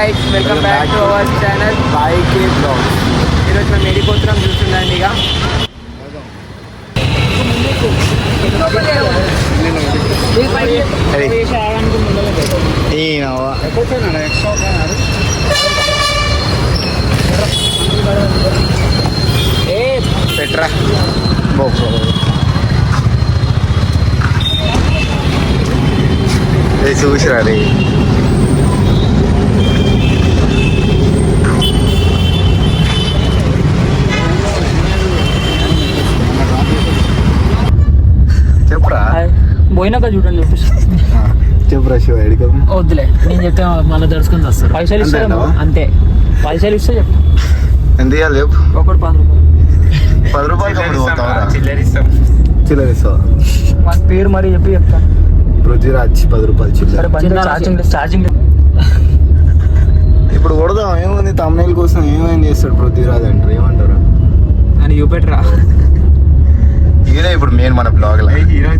guys, welcome back to our channel YK Vlogs. ఈరోజు మేము వెళ్ళిపోతున్నాం చూస్తుందండి ఇక పెట్రా చూసిరా రే చెప్పురా పోయినాక చూడండి చెప్పురా శివ ఎడికి వద్దులే నేను చెప్తే మళ్ళీ దడుచుకుని వస్తారు పైసలు ఇస్తాను అంతే పైసలు ఇస్తే చెప్పు ఎంత ఇవ్వాలి చెప్పు ఒకటి 10 రూపాయలు చిల్లరిస్తాం చిల్లరిస్తావా మా పేరు మరీ చెప్పి చెప్తాను పృథ్వీరాజ్ 10 రూపాయలు చిల్లర ఛార్జింగ్ ఇప్పుడు కొడదాం ఏముంది తమ్ముళ్ళ కోసం ఏమేం చేస్తాడు పృథ్వీరాజ్ అంటారు ఏమంటారు అని చూపెట్టరా హీరో ఇప్పుడు మెయిన్ మన బ్లాగ్ లో హీరో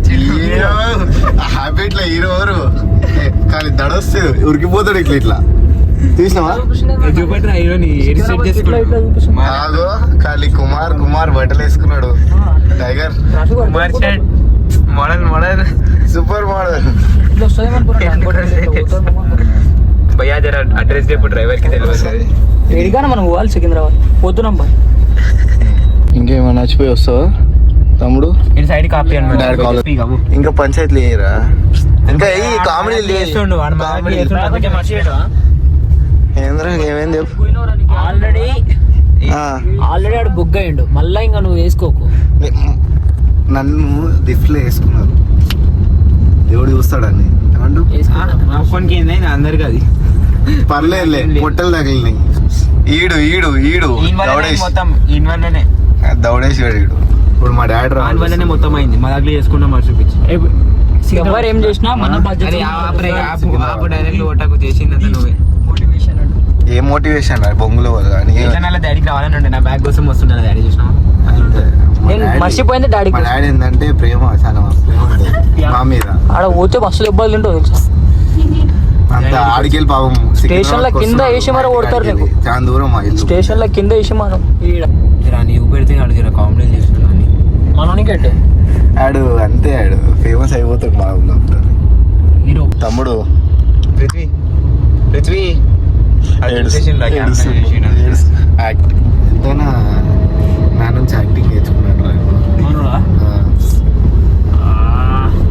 హ్యాబిట్ లో హీరో ఎవరు కానీ దడొస్తుంది ఉరికిపోతాడు ఇట్లా ఇట్లా చూసినావా చూపెట్టరా హీరోని ఆగో ఖాళీ కుమార్ బట్టలు వేసుకున్నాడు tiger Kumar shirt model super model భయ్యా జర అడ్రస్ చెప్పు డ్రైవర్ కి తెలియదు ఎడిగానే మనం పోవాలి సికింద్రాబాద్ పోతున్నాం బాయ్ ఇంకేమన్నా నచ్చిపోయి వస్తావా తమ్ముడు ఇటు సైడ్ కాపీ ఇంకా పంచాయతీలు వేయరా ఇంకా ఈ కామెడీ ఏంద్రా ఏమైంది ఆల్రెడీ ఆడు బుక్ అయ్యిండు మళ్ళా ఇంకా నువ్వు వేసుకోకు నన్ను దిఫ్ట్లో వేసుకున్నారు దేవుడు చూస్తాడని అందరికి అది పర్లేదులే పొట్టలు తగిలినాయి ఈడు దౌడేసాడు ఈడు ఇప్పుడు మా డాడీ వల్లనే మొత్తం అయింది మా దగ్గర చేసుకున్నాం మరి చూపించి ఎవరు ఏం చేసినా మన ఏ మోటివేషన్ బొంగులో డాడీకి రావాలని నా బ్యాగ్ కోసం వస్తుండే డాడీ చూసినా మర్చిపోయింది డాడీ మా డాడీ ఏంటంటే ప్రేమ చాలా ప్రేమ మా మీద ఆడ పోతే బస్సులు ఇబ్బంది ఉంటుంది తెలుసా అంత ఆడికెళ్ళి పాపం స్టేషన్ లో కింద వేసి మరి కొడతారు నీకు చాలా దూరం మా ఇల్లు స్టేషన్ లో కింద వేసి మనం నీవు పెడితే అడిగిన కామెడీ చేస్తున్నాను మనోనికి అంటే ఆడు అంతే ఆడు ఫేమస్ అయిపోతాడు మా ఊళ్ళో హీరో తమ్ముడు పృథ్వీ ఎంతైనా నా నుంచి యాక్టింగ్ నేర్చుకున్నాడు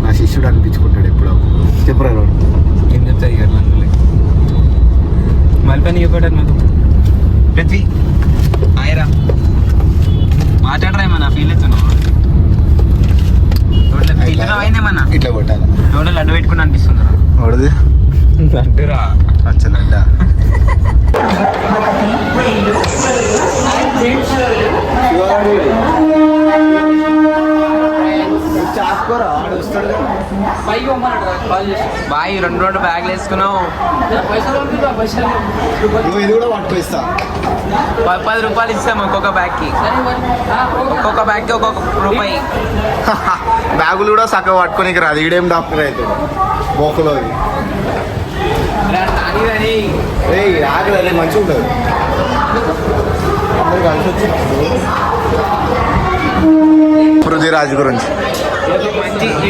నా శిష్యుడు అనిపించుకుంటాడు ఎప్పుడు చెప్పరా ఏం చెప్తాయి మళ్ళీ చెప్పాడు నాకు పృథ్వీ ఆయరా మాట్లాడరా ఫీల్ అవుతున్నావు అయిందేమన్నా ఇట్లా కొట్టాలి రోడ్లు లడ్డు పెట్టుకుని అనిపిస్తుంది వాడుది లడ్డురా అచ్చలడ్డా బాయ్ 2 బ్యాగ్లు వేసుకున్నావు ఇది కూడా పట్టుకొస్తా 10 రూపాయలు ఇస్తాం ఒక్కొక్క బ్యాగ్కి ఒక్కొక్క రూపాయి బ్యాగులు కూడా చక్కగా పట్టుకోనికి రాదు ఈడేం డాక్టర్ అయితే బోకలో ఆగలే మంచిగా ఉంటుంది అందరు కలిసి వచ్చి పృథ్వీరాజ్ గురించి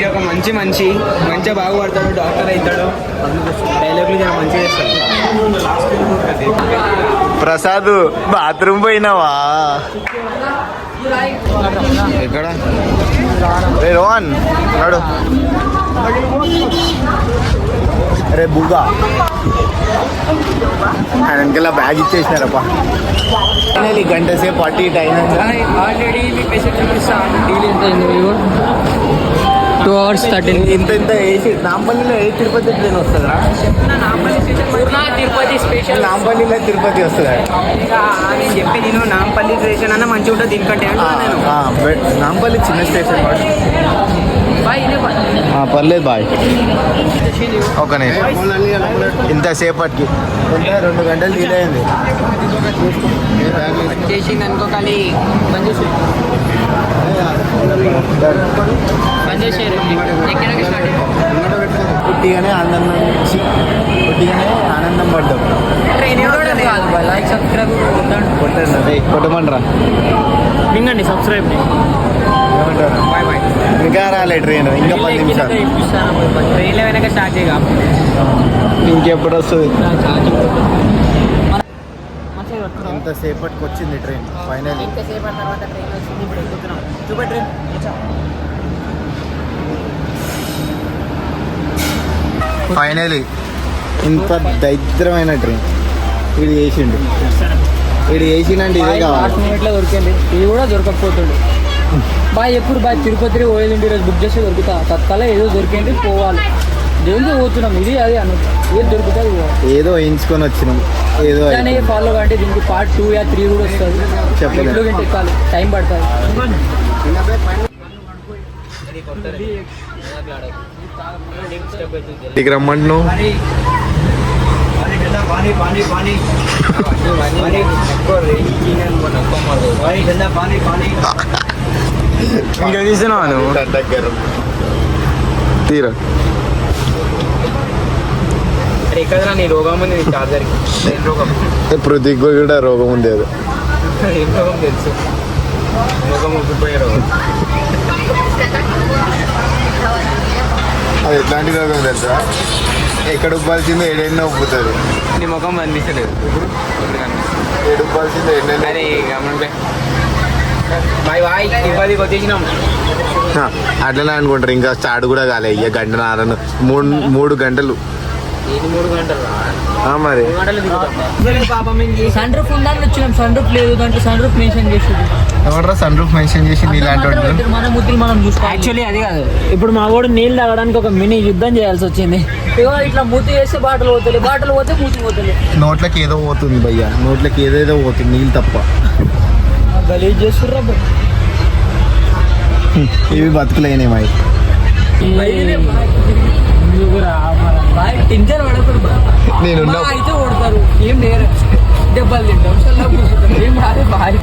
ఒక మంచిగా బాగుపడతాడు డాక్టర్ అవుతాడు డైలాగులు చాలా మంచిగా చేస్తాడు ప్రసాద్ బాత్రూమ్ పోయినావా ఎక్కడ రే రోహన్ నాడు అరే బుగ్గా ఆయన ఇంకెలా బ్యాగ్ ఇచ్చేసినారప్ప గంట సేపు అటు ఇటు అయినా ఆల్రెడీ డీల్ ఎంత అయింది 2 hours 13 ఇంత వేసి నాంపల్లిలో ఏ తిరుపతి ట్రైన్ వస్తుందా తిరుపతి స్పెషల్ నాంపల్లిలో తిరుపతి వస్తుందా నేను చెప్పి నేను నాంపల్లి స్టేషన్ అన్న మంచిగా ఉంటుంది దీనికంటే నాంపల్లి చిన్న స్టేషన్ పర్లేదు బాయ్ ఒక ఇంతసేపటికి 2 గంటలు డీల్ అయింది చేసింది అనుకో కానీ పుట్టిగానే ఆనందం పడ్డాం ట్రైన్ కొట్టమంటారా మింగండి సబ్స్క్రైబ్ ఏమంటారు బాయ్ బాయ్ ఇంకా రాలే ట్రైన్ ఇంకా 10 నిమిషాలు ట్రైన్లో వెనక స్టార్ట్ చేయగా ఇంకెప్పుడు వస్తుంది ఎంతసేపటికి వచ్చింది ట్రైన్ ఫైనల్ ఎంతసేపటి తర్వాత ట్రైన్ వచ్చింది ఇప్పుడు ఎక్కుతున్నాం చూపే ట్రైన్ ఫైనలీ ఇంత దరిద్రమైన ట్రైన్ వీడు చేసిండు వీడు చేసిండంటే ఇదే కావాలి లాస్ట్ మినిట్లో దొరికింది ఇది కూడా దొరకకపోతుండే బాయ్ ఎప్పుడు బాయ్ తిరుపతి పోయేది ఈరోజు బుక్ చేస్తే దొరుకుతా తత్కాలం ఏదో దొరికింది పోవాలి దేనికి పోతున్నాం ఇది అది అను ఏది దొరుకుతుంది ఏదో వేయించుకొని వచ్చినాం ఏదో ఫాలో అంటే దీనికి పార్ట్ 2 or 3 కూడా వస్తుంది చెప్పలేదు. ఎప్పుడు గంట ఎక్కాలి టైం పడుతుంది ఇక రమ్మంటున్నావు ఇంకా తీసినావా నువ్వు తీరా ఎక్కడ నీ రోగం ఉంది నీ చార్జర్కి ఏం రోగం పృథ్వీకి కూడా రోగం ఉంది అది ఏం రోగం తెలుసు రోగం ఉబ్బిపోయే రోగం అది ఎట్లాంటి రోగం తెలుసా ఎక్కడ ఉబ్బాల్సిందో ఏడైనా ఉబ్బుతుంది నీ ముఖం కనిపించలేదు ఇప్పుడు ఏడు ఉబ్బాల్సిందో ఎన్నైనా అరే గమనిపే బాయ్ బాయ్ ఇబ్బందికి వచ్చేసినాం అట్లనే అనుకుంటారు ఇంకా స్టార్ట్ కూడా కాలే ఇక గంట నారను 3 గంటలు ఏంటి 3 గంటలు మరి 3 గంటలు సన్ రూఫ్ ఉందని వచ్చినాం సన్ రూఫ్ లేదు దాంట్లో సన్ రూఫ్ మెన్షన్ చేసింది ఎవడరా సన్ రూఫ్ మెన్షన్ చేసి ఇలాంటి మన ముద్దులు మనం చూసుకోవాలి యాక్చువల్లీ అది కాదు ఇప్పుడు మా వాడు నీళ్ళు తాగడానికి ఒక మినీ యుద్ధం చేయాల్సి వచ్చింది ఇగో ఇట్లా మూతి వేస్తే బాటలు పోతే మూతి పోతలే నోట్లకి ఏదో పోతుంది భయ్యా నోట్లకి ఏదేదో పోతుంది నీళ్ళు తప్ప గలీజ్ చేస్తుర్రా ఇవి బతుకులేనే మరి టించర్ పడకూడదు నేను అయితే కొడతారు ఏం లేరు దెబ్బలు తింటాం చల్లా కూర్చుంటాం ఏం రాదు భారీ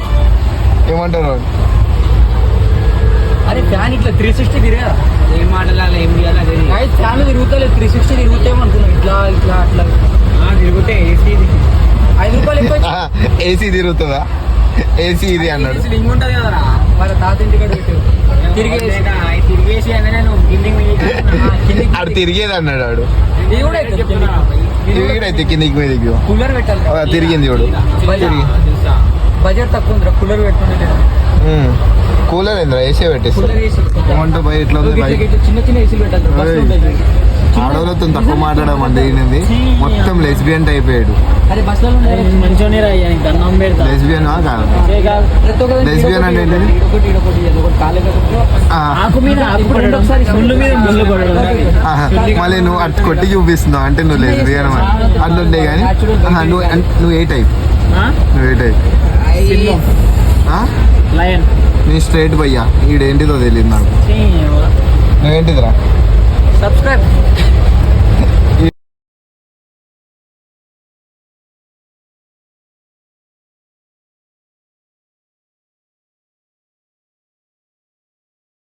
ఏమంటారు అరే ఫ్యాన్ ఇట్లా 360 తిరగా ఏం మాటలాలి ఏం చేయాలి అదే ఫ్యాన్ తిరుగుతలేదు 360 తిరుగుతామనుకున్నాం ఇట్లా ఇట్లా అట్లా తిరుగుతే ఏసీ ₹5 ఎక్కువ ఏసీ తిరుగుతుందా ఏసీ ఇది అన్నాడు లింగ్ ఉంటుంది కదరా వాళ్ళ తాత ఇంటి కాడ పెట్టు తిరిగేసి అనగానే నువ్వు ఆడు తిరిగేది అన్నాడు ఆడు ఇది కూడా తిరిగిడైతే కిందికి మీదకి కూలర్ పెట్టాలి తిరిగింది చూడు తిరిగి బడ్జెట్ తక్కువ ఉందిరా కూలర్ పెట్టుకుంటే కూలర్ ఏంద్రా ఏసీ పెట్టేసి కూలర్ వేసి ఏమంటే భయ ఎట్లా ఉంది భయ చిన్న చిన్న ఏసీలు పెట్టాలి బస్సులో ఉంటాయి. ఆడవాళ్ళతో తక్కువ మాట్లాడమండి ఈయనది మొత్తం లెస్బియన్ టైప్ అయ్యాడు అదే బస్సులో మంచిగానే రాయ్యా దండం పెడతా లెస్బియన్ కాదు లెస్బియన్ అంటే ఏంటిది? ఆకు మీద ఆకు పడడం, ముళ్ళు మీద ముళ్ళు పడడం. ఆహా, మళ్ళీ నువ్వు అటు కొట్టి చూపిస్తున్నావు అంటే నువ్వు లెస్బియన్ అట్లుండే కానీ నువ్వు ఏ టైప్ నువ్వు ఏ టైప్ లయన్ నీ స్ట్రైట్ భయ్యా ఈడేంటిదో తెలియదు నాకు నువ్వేంటిదిరా సబ్స్క్రైబ్